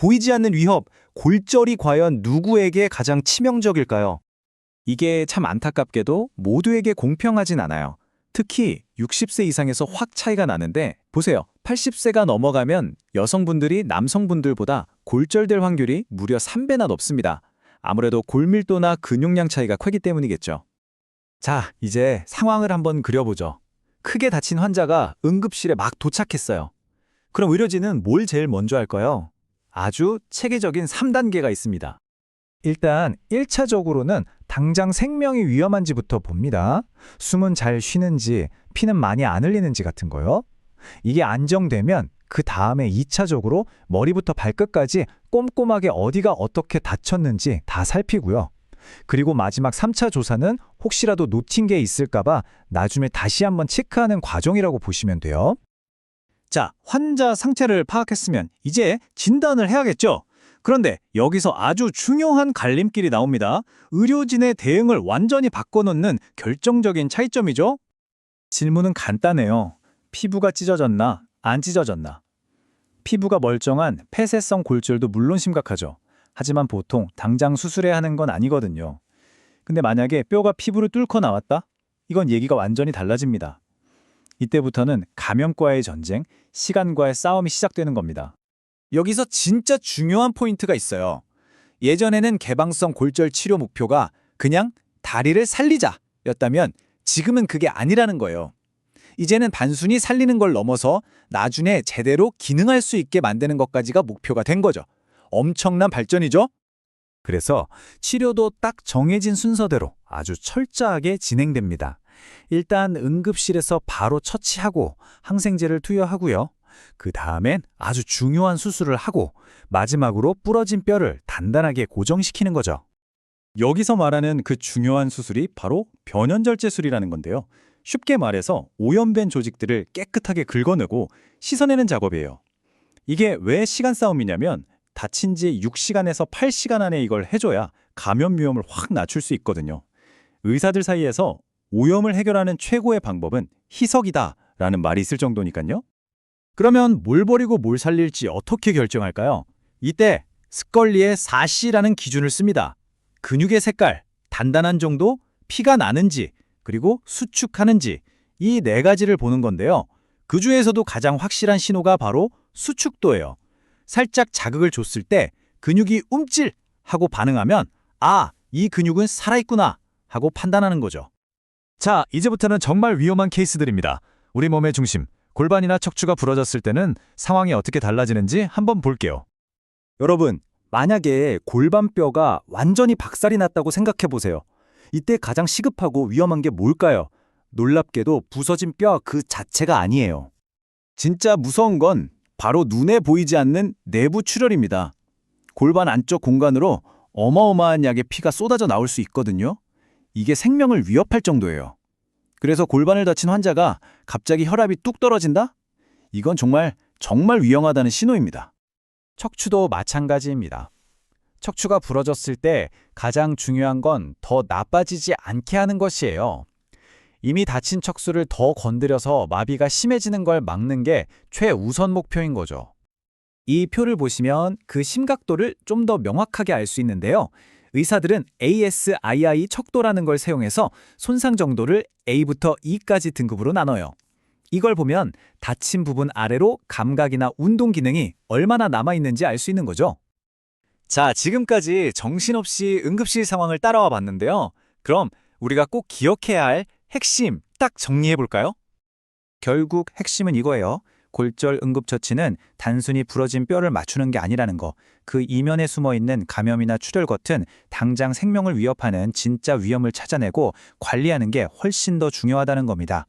보이지 않는 위협, 골절이 과연 누구에게 가장 치명적일까요? 이게 참 안타깝게도 모두에게 공평하진 않아요. 특히 60세 이상에서 확 차이가 나는데 보세요. 80세가 넘어가면 여성분들이 남성분들보다 골절될 확률이 무려 3배나 높습니다. 아무래도 골밀도나 근육량 차이가 크기 때문이겠죠. 자, 이제 상황을 한번 그려보죠. 크게 다친 환자가 응급실에 막 도착했어요. 그럼 의료진은 뭘 제일 먼저 할까요? 아주 체계적인 3단계가 있습니다. 일단 1차적으로는 당장 생명이 위험한지부터 봅니다. 숨은 잘 쉬는지, 피는 많이 안 흘리는지 같은 거요. 이게 안정되면 그 다음에 2차적으로 머리부터 발끝까지 꼼꼼하게 어디가 어떻게 다쳤는지 다 살피고요. 그리고 마지막 3차 조사는 혹시라도 놓친 게 있을까봐 나중에 다시 한번 체크하는 과정이라고 보시면 돼요. 자, 환자 상태를 파악했으면 이제 진단을 해야겠죠? 그런데 여기서 아주 중요한 갈림길이 나옵니다. 의료진의 대응을 완전히 바꿔놓는 결정적인 차이점이죠. 질문은 간단해요. 피부가 찢어졌나, 안 찢어졌나? 피부가 멀쩡한 폐쇄성 골절도 물론 심각하죠. 하지만 보통 당장 수술해야 하는 건 아니거든요. 근데 만약에 뼈가 피부를 뚫고 나왔다? 이건 얘기가 완전히 달라집니다. 이때부터는 감염과의 전쟁, 시간과의 싸움이 시작되는 겁니다. 여기서 진짜 중요한 포인트가 있어요. 예전에는 개방성 골절 치료 목표가 그냥 다리를 살리자였다면 지금은 그게 아니라는 거예요. 이제는 단순히 살리는 걸 넘어서 나중에 제대로 기능할 수 있게 만드는 것까지가 목표가 된 거죠. 엄청난 발전이죠? 그래서 치료도 딱 정해진 순서대로 아주 철저하게 진행됩니다. 일단 응급실에서 바로 처치하고 항생제를 투여하고요. 그 다음엔 아주 중요한 수술을 하고 마지막으로 부러진 뼈를 단단하게 고정시키는 거죠. 여기서 말하는 그 중요한 수술이 바로 변연절제술이라는 건데요. 쉽게 말해서 오염된 조직들을 깨끗하게 긁어내고 씻어내는 작업이에요. 이게 왜 시간 싸움이냐면 다친 지 6시간에서 8시간 안에 이걸 해줘야 감염 위험을 확 낮출 수 있거든요. 의사들 사이에서 오염을 해결하는 최고의 방법은 희석이다라는 말이 있을 정도니까요. 그러면 뭘 버리고 뭘 살릴지 어떻게 결정할까요? 이때 스컬리의 4C라는 기준을 씁니다. 근육의 색깔, 단단한 정도, 피가 나는지, 그리고 수축하는지 이 네 가지를 보는 건데요. 그 중에서도 가장 확실한 신호가 바로 수축도예요. 살짝 자극을 줬을 때 근육이 움찔 하고 반응하면 아, 이 근육은 살아있구나 하고 판단하는 거죠. 자, 이제부터는 정말 위험한 케이스들입니다. 우리 몸의 중심, 골반이나 척추가 부러졌을 때는 상황이 어떻게 달라지는지 한번 볼게요. 여러분, 만약에 골반뼈가 완전히 박살이 났다고 생각해 보세요. 이때 가장 시급하고 위험한 게 뭘까요? 놀랍게도 부서진 뼈 그 자체가 아니에요. 진짜 무서운 건 바로 눈에 보이지 않는 내부 출혈입니다. 골반 안쪽 공간으로 어마어마한 양의 피가 쏟아져 나올 수 있거든요. 이게 생명을 위협할 정도예요. 그래서 골반을 다친 환자가 갑자기 혈압이 뚝 떨어진다? 이건 정말 위험하다는 신호입니다. 척추도 마찬가지입니다. 척추가 부러졌을 때 가장 중요한 건 더 나빠지지 않게 하는 것이에요. 이미 다친 척추를 더 건드려서 마비가 심해지는 걸 막는 게 최우선 목표인 거죠. 이 표를 보시면 그 심각도를 좀 더 명확하게 알 수 있는데요. 의사들은 ASII 척도라는 걸 사용해서 손상 정도를 A부터 E까지 등급으로 나눠요. 이걸 보면 다친 부분 아래로 감각이나 운동 기능이 얼마나 남아있는지 알 수 있는 거죠. 자, 지금까지 정신없이 응급실 상황을 따라와 봤는데요. 그럼 우리가 꼭 기억해야 할 핵심 딱 정리해 볼까요? 결국 핵심은 이거예요. 골절 응급처치는 단순히 부러진 뼈를 맞추는 게 아니라는 거. 그 이면에 숨어있는 감염이나 출혈 같은 당장 생명을 위협하는 진짜 위험을 찾아내고 관리하는 게 훨씬 더 중요하다는 겁니다.